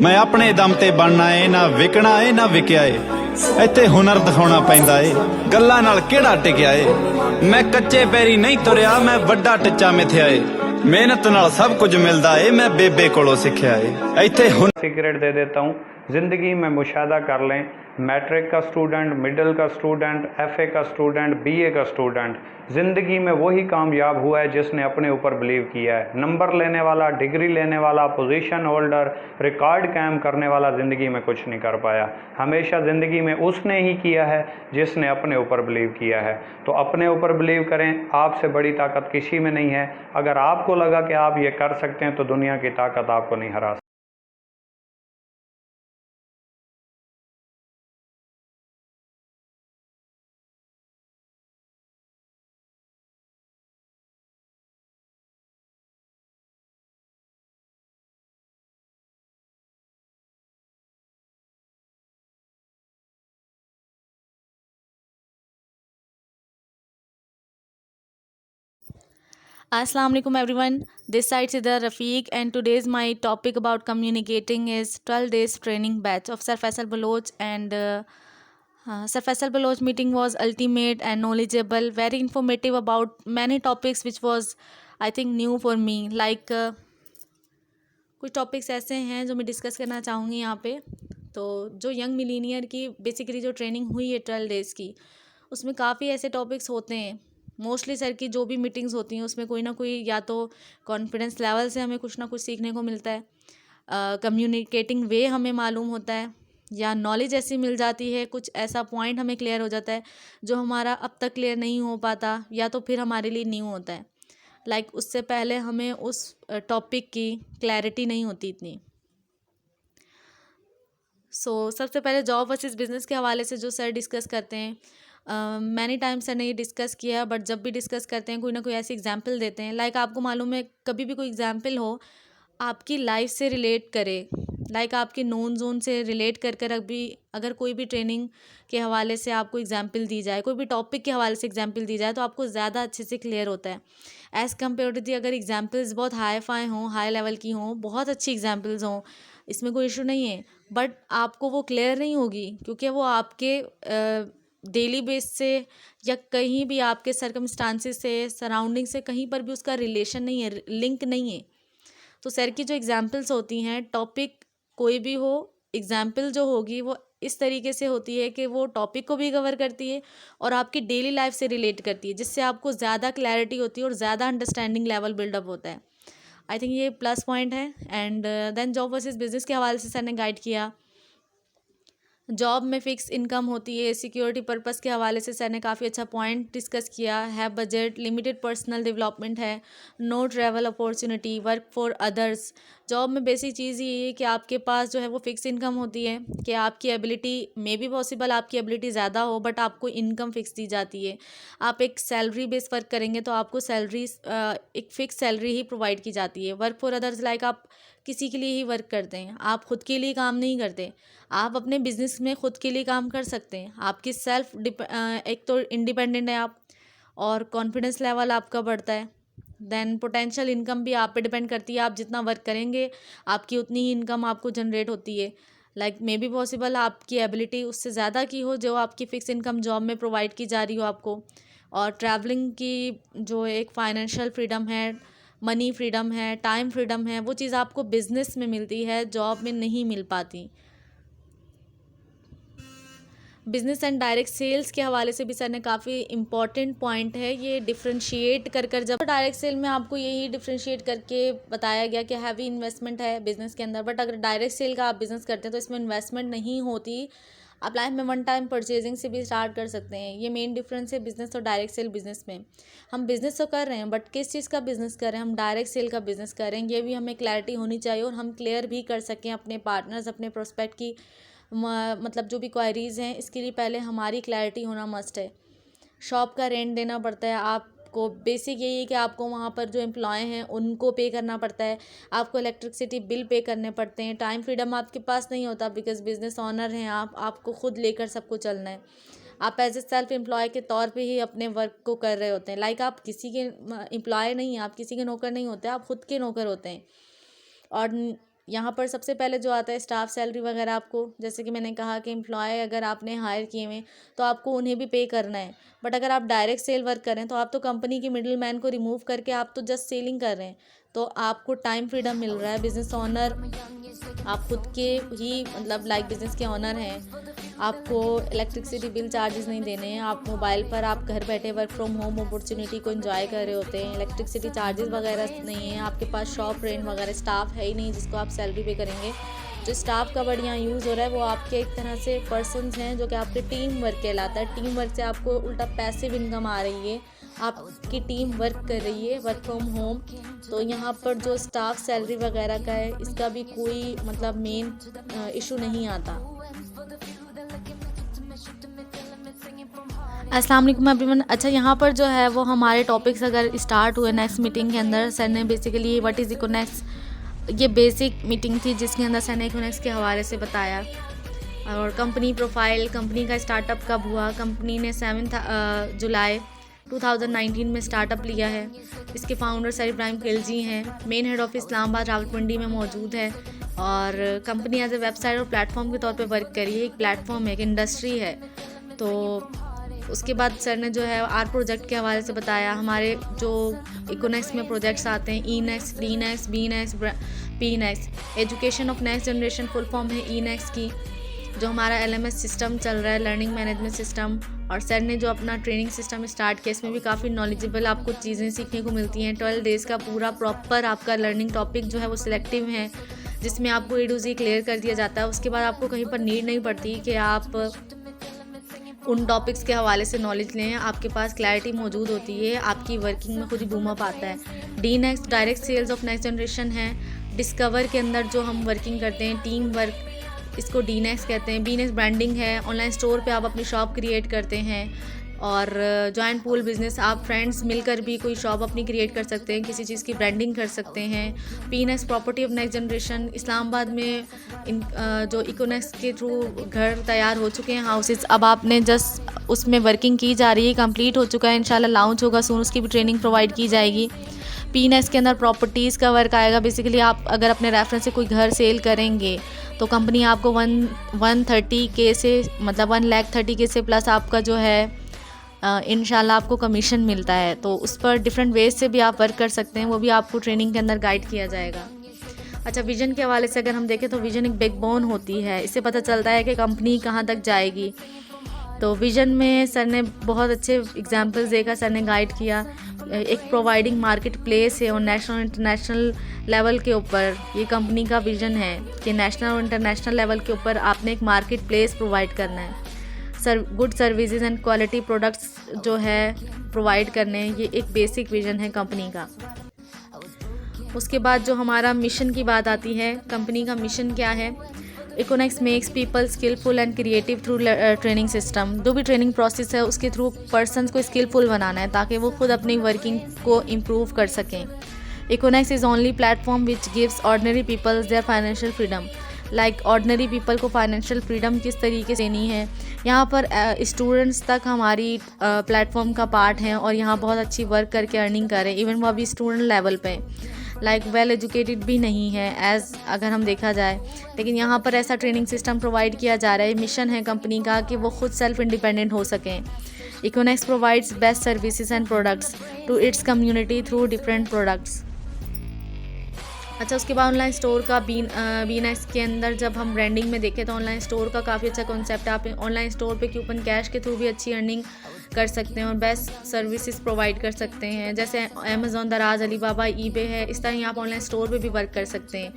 मैं अपने दम ते बनना ਏ ना विकना ਏ ना विकिया ਏ ਇੱਥੇ ਹੁਨਰ ਦਿਖਾਉਣਾ ਪੈਂਦਾ ਏ ਗੱਲਾਂ ਨਾਲ ਕਿਹੜਾ ਟਿਕਿਆ ਏ ਮੈਂ ਕੱਚੇ ਪੈਰੀ ਨਹੀਂ ਤੁਰਿਆ ਮੈਂ ਵੱਡਾ ਟਿੱਚਾ ਮਿਥਿਆ ਏ मेहनत नाल सब कुछ मिलता है मैं बेबे कोलों सीखा है इत्थे सीक्रेट दे देता हूँ। ज़िंदगी में मुशाहदा कर लें, मैट्रिक का स्टूडेंट, मिडिल का स्टूडेंट, एफए का स्टूडेंट, बीए का स्टूडेंट, ज़िंदगी में वही कामयाब हुआ है जिसने अपने ऊपर बिलीव किया है। नंबर लेने वाला, डिग्री लेने वाला, पोजीशन होल्डर, रिकॉर्ड कायम करने वाला ज़िंदगी में कुछ नहीं कर पाया। हमेशा ज़िंदगी में उसने ही किया है जिसने अपने ऊपर बिलीव किया है। तो अपने ऊपर बिलीव करें, आपसे बड़ी ताकत किसी में नहीं है। अगर आपको लगा कि आप ये कर सकते हैं तो दुनिया की ताकत आपको नहीं हरा सकती। Assalamu alaikum everyone. This side Sidra Rafiq and today's my topic about communicating is 12 days training batch of Sir Faisal Baloch and Sir Faisal Baloch meeting was ultimate and knowledgeable, very informative about many topics which was I think new for me. Like कुछ topics ऐसे हैं जो मैं discuss करना चाहूँगी यहाँ पे। तो जो यंग मिलीनियर की बेसिकली जो ट्रेनिंग हुई है 12 डेज़ की, उसमें काफ़ी ऐसे टॉपिक्स होते हैं। मोस्टली सर की जो भी मीटिंग्स होती हैं उसमें कोई ना कोई या तो कॉन्फिडेंस लेवल से हमें कुछ ना कुछ सीखने को मिलता है, कम्युनिकेटिंग वे हमें मालूम होता है, या नॉलेज ऐसी मिल जाती है, कुछ ऐसा पॉइंट हमें क्लियर हो जाता है जो हमारा अब तक क्लियर नहीं हो पाता या तो फिर हमारे लिए न्यू होता है। लाइक उससे पहले हमें उस टॉपिक की क्लैरिटी नहीं होती इतनी। सबसे पहले जॉब वर्सेस बिजनेस के हवाले से जो सर डिस्कस करते हैं, मैनी टाइम सर ने ये डिस्कस किया, बट जब भी डिस्कस करते हैं कोई ना कोई ऐसी एग्जांपल देते हैं। लाइक आपको मालूम है कभी भी कोई एग्जांपल हो आपकी लाइफ से रिलेट करे, लाइक आपके नोन जोन से रिलेट कर कर अभी अगर कोई भी ट्रेनिंग के हवाले से आपको एग्जांपल दी जाए, कोई भी टॉपिक के हवाले से एग्जांपल दी जाए तो आपको ज़्यादा अच्छे से क्लियर होता है एज़ कम्पेयर टू दी अगर एग्जांपल्स बहुत हाई फाई हों, हाई लेवल की हों, बहुत अच्छी एग्जांपल्स हों, इसमें कोई इशू नहीं है, बट आपको वो क्लियर नहीं होगी क्योंकि वो आपके डेली बेस से या कहीं भी आपके सर्कमस्टांसिस से, सराउंडिंग से कहीं पर भी उसका रिलेशन नहीं है, लिंक नहीं है। तो सर की जो एग्जांपल्स होती हैं, टॉपिक कोई भी हो, एग्जांपल जो होगी वो इस तरीके से होती है कि वो टॉपिक को भी कवर करती है और आपकी डेली लाइफ से रिलेट करती है, जिससे आपको ज़्यादा क्लैरिटी होती है और ज़्यादा अंडरस्टैंडिंग लेवल बिल्डअप होता है। आई थिंक ये प्लस पॉइंट है। And then job versus business के हवाले से सर ने गाइड किया। जॉब में फ़िक्स इनकम होती है, सिक्योरिटी पर्पस के हवाले से सर ने काफ़ी अच्छा पॉइंट डिस्कस किया है। बजट, लिमिटेड पर्सनल डेवलपमेंट है, no travel opportunity, work for others. Job में बेसिक चीज़ ये है कि आपके पास जो है वो फिक्स इनकम होती है कि आपकी एबिलिटी मे बी पॉसिबल आपकी एबिलिटी ज़्यादा हो बट आपको इनकम फिक्स दी जाती है। आप एक सैलरी बेस वर्क करेंगे तो आपको सैलरी एक फ़िक्स सैलरी ही प्रोवाइड की जाती है। वर्क फॉर अदर्स लाइक आप किसी के लिए ही वर्क करते हैं, आप खुद के लिए काम नहीं करते। आप अपने बिजनेस में खुद के लिए काम कर सकते हैं, आपकी एक तो इंडिपेंडेंट है आप, और कॉन्फिडेंस लेवल आपका बढ़ता है। देन पोटेंशियल इनकम भी आप पे डिपेंड करती है, आप जितना वर्क करेंगे आपकी उतनी ही इनकम आपको जनरेट होती है। लाइक मे बी पॉसिबल आपकी एबिलिटी उससे ज़्यादा की हो जो आपकी फ़िक्स इनकम जॉब में प्रोवाइड की जा रही हो आपको। और ट्रैवलिंग की जो एक फाइनेंशियल फ्रीडम है, मनी फ्रीडम है, टाइम फ्रीडम है, वो चीज़ आपको बिजनेस में मिलती है, जॉब में नहीं मिल पाती। बिज़नेस एंड डायरेक्ट सेल्स के हवाले से भी सर ने काफ़ी इंपॉर्टेंट पॉइंट है ये डिफ्रेंशिएट कर जब डायरेक्ट सेल में आपको यही डिफ्रेंशिएट करके बताया गया कि हैवी इन्वेस्टमेंट है बिज़नेस के अंदर, बट अगर डायरेक्ट सेल का आप बिज़नेस करते हैं तो इसमें इन्वेस्टमेंट नहीं होती। आप लाइफ में वन टाइम परचेजिंग से भी स्टार्ट कर सकते हैं। ये मेन डिफरेंस है बिज़नेस और डायरेक्ट सेल बिज़नेस में। हम बिज़नेस तो कर रहे हैं बट किस चीज़ का बिज़नेस कर रहे हैं, हम डायरेक्ट सेल का बिज़नेस कर रहे हैं, ये भी हमें क्लैरिटी होनी चाहिए और हम क्लियर भी कर सकें अपने पार्टनर्स, अपने प्रोस्पेक्ट की मतलब जो भी क्वायरीज़ हैं, इसके लिए पहले हमारी क्लैरिटी होना मस्ट है। शॉप का रेंट देना पड़ता है आपको, बेसिक यही है कि आपको वहाँ पर जो एम्प्लॉय हैं उनको पे करना पड़ता है, आपको इलेक्ट्रिसिटी बिल पे करने पड़ते हैं। टाइम फ्रीडम आपके पास नहीं होता बिकॉज बिजनेस ऑनर हैं आप, आपको खुद लेकर सबको चलना है। आप एज ए सेल्फ एम्प्लॉय के तौर पे ही अपने वर्क को कर रहे होते हैं। लाइक आप किसी के एम्प्लॉय नहीं हैं, आप किसी के नौकर नहीं होते, आप खुद के नौकर होते हैं। और यहाँ पर सबसे पहले जो आता है स्टाफ सैलरी वगैरह, आपको जैसे कि मैंने कहा कि एम्प्लॉय अगर आपने हायर किए हुए तो आपको उन्हें भी पे करना है। बट अगर आप डायरेक्ट सेल वर्क करें तो आप तो कंपनी की मिडिल मैन को रिमूव करके आप तो जस्ट सेलिंग कर रहे हैं, तो आपको टाइम फ्रीडम मिल रहा है। बिजनेस ओनर आप खुद के ही मतलब लाइक बिजनेस के ओनर हैं, आपको इलेक्ट्रिसिटी बिल चार्जेस नहीं देने हैं, आप मोबाइल पर आप घर बैठे वर्क फ्रॉम होम अपॉर्चुनिटी को एंजॉय कर रहे होते हैं, इलेक्ट्रिसिटी चार्जेस वगैरह नहीं है, आपके पास शॉप रेंट वगैरह, स्टाफ है ही नहीं जिसको आप सैलरी पे करेंगे। जो स्टाफ का वर्ड यहाँ यूज़ हो रहा है वो आपके एक तरह से पर्सनस हैं जो कि आपके टीम वर्क कहलाता है। टीम वर्क से आपको उल्टा पैसिव इनकम आ रही है, आपकी टीम वर्क कर रही है वर्क फ्रॉम होम। तो यहाँ पर जो स्टाफ सैलरी वगैरह का है इसका भी कोई मतलब मेन इशू नहीं आता। अस्सलाम वालेकुम एवरीवन। अच्छा, यहाँ पर जो है वो हमारे टॉपिक्स अगर स्टार्ट हुए नेक्स्ट मीटिंग के अंदर, सर ने बेसिकली व्हाट इज़ इकोनेक्स, ये बेसिक मीटिंग थी जिसके अंदर सर ने इकोनेक्स के हवाले से बताया। और कंपनी प्रोफाइल, कंपनी का स्टार्टअप कब हुआ, कंपनी ने 7 जुलाई 2019 में स्टार्टअप लिया है। इसके फाउंडर सर इब्राहिम खिलजी हैं। Main head office Islamabad Rawalpindi में मौजूद है और कंपनी एज ए वेबसाइट और प्लेटफॉर्म के तौर पे वर्क करी है। एक प्लेटफॉर्म है, एक इंडस्ट्री है। तो उसके बाद सर ने जो है आर प्रोजेक्ट के हवाले से बताया। हमारे जो इकोनेक्स में प्रोजेक्ट्स आते हैं, E next, D next, B next, P next, education of next generation full form है ई नेक्स्ट की। जो हमारा LMS सिस्टम चल रहा है, लर्निंग मैनेजमेंट सिस्टम, और सर ने जो अपना ट्रेनिंग सिस्टम स्टार्ट किया इसमें भी काफ़ी नॉलेजेबल आपको चीज़ें सीखने को मिलती हैं। 12 डेज़ का पूरा प्रॉपर आपका लर्निंग टॉपिक जो है वो सिलेक्टिव है, जिसमें आपको A to Z क्लियर कर दिया जाता है। उसके बाद आपको कहीं पर नीड नहीं पड़ती कि आप उन टॉपिक्स के हवाले से नॉलेज लें, आपके पास क्लैरिटी मौजूद होती है, आपकी वर्किंग में खुद ही बूम अप आता है। D next direct sales of next generation है। डिस्कवर के अंदर जो हम वर्किंग करते हैं, टीम वर्क, इसको डी नेक्स्ट कहते हैं। बी नेक्स्ट ब्रांडिंग है, ऑनलाइन स्टोर पे आप अपनी शॉप क्रिएट करते हैं। और जॉइंट पूल बिज़नेस, आप फ्रेंड्स मिलकर भी कोई शॉप अपनी क्रिएट कर सकते हैं, किसी चीज़ की ब्रांडिंग कर सकते हैं। P next property of next generation, Islamabad में जो इकोनेक्स के थ्रू घर तैयार हो चुके हैं, हाउसेस, अब आपने जस्ट उसमें वर्किंग की जा रही है, कंप्लीट हो चुका है, इंशाल्लाह लॉन्च होगा सून, उसकी भी ट्रेनिंग प्रोवाइड की जाएगी। पी नेक्स्ट के अंदर प्रॉपर्टीज़ का वर्क आएगा। बेसिकली आप अगर अपने रेफरेंस से कोई घर सेल करेंगे तो कंपनी आपको 130K से मतलब 1,30,000 से प्लस आपका जो है इंशाल्लाह आपको कमीशन मिलता है। तो उस पर डिफरेंट वेज से भी आप वर्क कर सकते हैं, वो भी आपको ट्रेनिंग के अंदर गाइड किया जाएगा। अच्छा, विज़न के हवाले से अगर हम देखें तो विज़न एक बैकबोन होती है, इससे पता चलता है कि कंपनी कहाँ तक जाएगी। तो विज़न में सर ने बहुत अच्छे एग्जांपल्स देकर सर ने गाइड किया। एक प्रोवाइडिंग मार्केट प्लेस है और नेशनल और इंटरनेशनल लेवल के ऊपर ये कंपनी का विज़न है कि नेशनल और इंटरनेशनल लेवल के ऊपर आपने एक मार्केट प्लेस प्रोवाइड करना है। Good services and quality products जो है प्रोवाइड करने हैं, ये एक बेसिक विज़न है कंपनी का। उसके बाद जो हमारा मिशन की बात आती है, कंपनी का मिशन क्या है? Econex makes people skillful and creative through training system. जो भी ट्रेनिंग प्रोसेस है उसके थ्रू पर्सन्स को स्किलफुल बनाना है ताकि वो खुद अपनी वर्किंग को इम्प्रूव कर सकें। Econex is only platform which gives ordinary peoples their financial freedom. Like ordinary people को फाइनेंशियल फ्रीडम किस तरीके से देनी है, यहाँ पर स्टूडेंट्स तक हमारी प्लेटफॉर्म का पार्ट हैं और यहाँ बहुत अच्छी वर्क करके अर्निंग कर रहे हैं। इवन वो अभी स्टूडेंट लेवल पे लाइक वेल एजुकेटेड भी नहीं है एज अगर हम देखा जाए, लेकिन यहाँ पर ऐसा ट्रेनिंग सिस्टम प्रोवाइड किया जा रहा है। मिशन है कंपनी का कि वो खुद सेल्फ इंडिपेंडेंट हो सकें। Econex provides best services and products to its community through different products. अच्छा, उसके बाद ऑनलाइन स्टोर का बीनेक्स के अंदर जब हम ब्रांडिंग में देखें तो ऑनलाइन स्टोर का काफ़ी अच्छा कॉन्सेप्ट है। आप ऑनलाइन स्टोर पे कूपन कैश के थ्रू भी अच्छी अर्निंग कर सकते हैं और बेस्ट सर्विसेज प्रोवाइड कर सकते हैं, जैसे अमेज़ॉन, दराज, अलीबाबा, ईबे है। इस तरह ही आप ऑनलाइन स्टोर पे भी वर्क कर सकते हैं।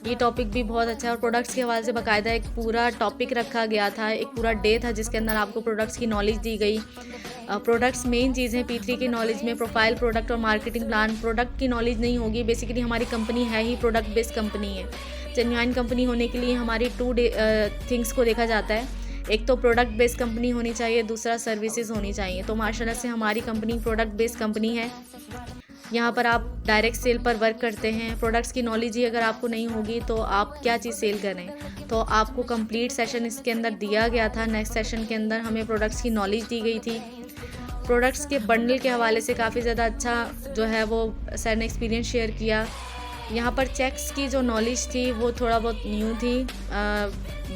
ये टॉपिक भी बहुत अच्छा है और प्रोडक्ट्स के हवाले से बाकायदा एक पूरा टॉपिक रखा गया था, एक पूरा डे था जिसके अंदर आपको प्रोडक्ट्स की नॉलेज दी गई। प्रोडक्ट्स मेन चीज़ है P3 की नॉलेज में, प्रोफाइल, प्रोडक्ट और मार्केटिंग प्लान। प्रोडक्ट की नॉलेज नहीं होगी, बेसिकली हमारी कंपनी है ही प्रोडक्ट बेस्ड कंपनी है। जेन्युइन कंपनी होने के लिए हमारी 2 थिंग्स को देखा जाता है, एक तो प्रोडक्ट बेस्ड कंपनी होनी चाहिए, दूसरा सर्विसेज होनी चाहिए। तो माशाल्लाह से हमारी कंपनी प्रोडक्ट बेस्ड कंपनी है। यहाँ पर आप डायरेक्ट सेल पर वर्क करते हैं। प्रोडक्ट्स की नॉलेज ही अगर आपको नहीं होगी तो आप क्या चीज़ सेल करें। तो आपको कंप्लीट सेशन इसके अंदर दिया गया था। नेक्स्ट सेशन के अंदर हमें प्रोडक्ट्स की नॉलेज दी गई थी। प्रोडक्ट्स के बंडल के हवाले से काफ़ी ज़्यादा अच्छा जो है वो सर ने एक्सपीरियंस शेयर किया। यहाँ पर चेक्स की जो नॉलेज थी वो थोड़ा बहुत न्यू थी।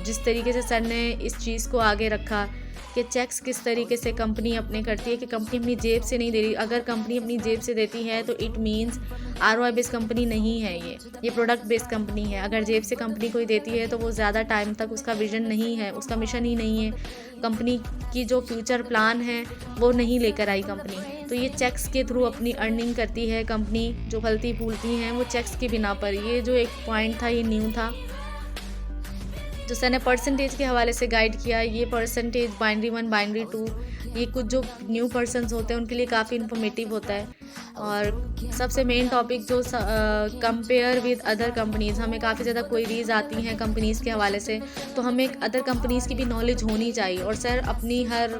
जिस तरीके से सर ने इस चीज़ को आगे रखा कि चेक्स किस तरीके से कंपनी अपने करती है, कि कंपनी अपनी जेब से नहीं दे रही। अगर कंपनी अपनी जेब से देती है तो it means ROI based company नहीं है, ये प्रोडक्ट बेस्ड कंपनी है। अगर जेब से कंपनी कोई देती है तो वो ज़्यादा टाइम तक उसका विजन नहीं है, उसका मिशन ही नहीं है, कंपनी की जो फ्यूचर प्लान है वो नहीं लेकर आई कंपनी। तो ये चेक्स के थ्रू अपनी अर्निंग करती है कंपनी, जो फलती फूलती हैं वो चेक्स की बिना पर। ये जो एक पॉइंट था ये न्यू था। जो सर ने परसेंटेज के हवाले से गाइड किया, ये परसेंटेज बाइनरी 1 बाइनरी 2, ये कुछ जो न्यू पर्सन्स होते हैं उनके लिए काफ़ी इन्फॉर्मेटिव होता है। और सबसे मेन टॉपिक जो कंपेयर विद अदर कंपनीज़, हमें काफ़ी ज़्यादा क्वेरीज आती हैं कंपनीज़ के हवाले से, तो हमें अदर कंपनीज़ की भी नॉलेज होनी चाहिए। और सर अपनी हर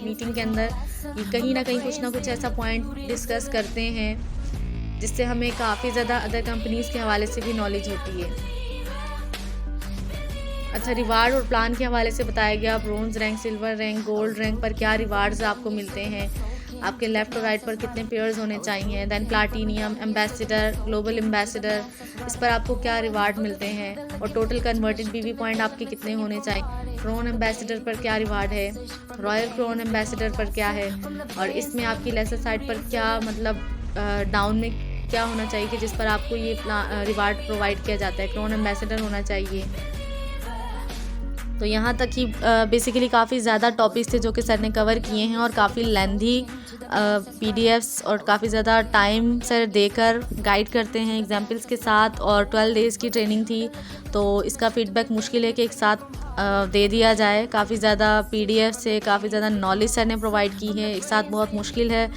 मीटिंग के अंदर ये कहीं ना कुछ ऐसा पॉइंट डिस्कस करते हैं जिससे हमें काफ़ी ज़्यादा अदर कंपनीज़ के हवाले से भी नॉलेज होती है। अच्छा, रिवार्ड और प्लान के हवाले से बताया गया, bronze rank, silver rank, gold rank पर क्या रिवार्ड्स आपको मिलते हैं, आपके लेफ़्ट और राइट पर कितने पेयर्स होने चाहिए, than platinum, ambassador, global ambassador, इस पर आपको क्या रिवार्ड मिलते हैं, और टोटल कन्वर्टेड BV पॉइंट आपके कितने होने चाहिए, क्रोन एम्बेसडर पर क्या रिवार्ड है, रॉयल क्रोन एम्बेसडर पर क्या है, और इसमें आपकी लेसर साइड पर क्या डाउन में क्या होना चाहिए कि जिस पर आपको ये रिवार्ड प्रोवाइड किया जाता है, क्रोन एम्बेसडर होना चाहिए। तो यहाँ तक ही बेसिकली काफ़ी ज़्यादा टॉपिक्स थे जो कि सर ने कवर किए हैं, और काफ़ी लेंथी PDFs और काफ़ी ज़्यादा टाइम सर देकर गाइड करते हैं एग्जाम्पल्स के साथ। और 12 डेज़ की ट्रेनिंग थी, तो इसका फीडबैक मुश्किल है कि एक साथ दे दिया जाए। काफ़ी ज़्यादा PDF से काफ़ी ज़्यादा नॉलेज सर ने प्रोवाइड की है, एक साथ बहुत मुश्किल है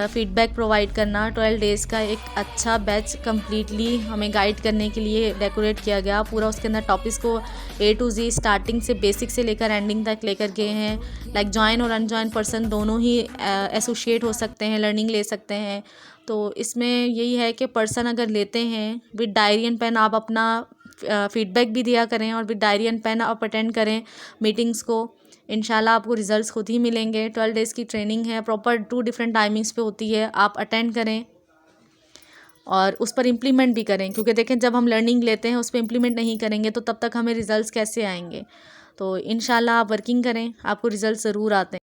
फीडबैक प्रोवाइड करना। 12 डेज़ का एक अच्छा बैच कम्प्लीटली हमें गाइड करने के लिए डेकोरेट किया गया पूरा। उसके अंदर टॉपिक्स को A to Z स्टार्टिंग से बेसिक से लेकर एंडिंग तक लेकर गए हैं। लाइक जॉइन और अनजॉइन पर्सन दोनों ही एसोसिएट हो सकते हैं, लर्निंग ले सकते हैं। तो इसमें यही है कि पर्सन अगर लेते हैं विद डायरी एंड पेन, आप अपना फीडबैक भी दिया करें, और विद डायरी एंड पेन आप अटेंड करें मीटिंग्स को। इंशाल्लाह आपको रिजल्ट्स खुद ही मिलेंगे। 12 डेज़ की ट्रेनिंग है, प्रॉपर 2 डिफरेंट टाइमिंग्स पे होती है, आप अटेंड करें और उस पर इम्प्लीमेंट भी करें, क्योंकि देखें जब हम लर्निंग लेते हैं उस पर इम्प्लीमेंट नहीं करेंगे तो तब तक हमें रिजल्ट्स कैसे आएंगे। तो इंशाल्लाह आप वर्किंग करें, आपको रिजल्ट ज़रूर आते हैं।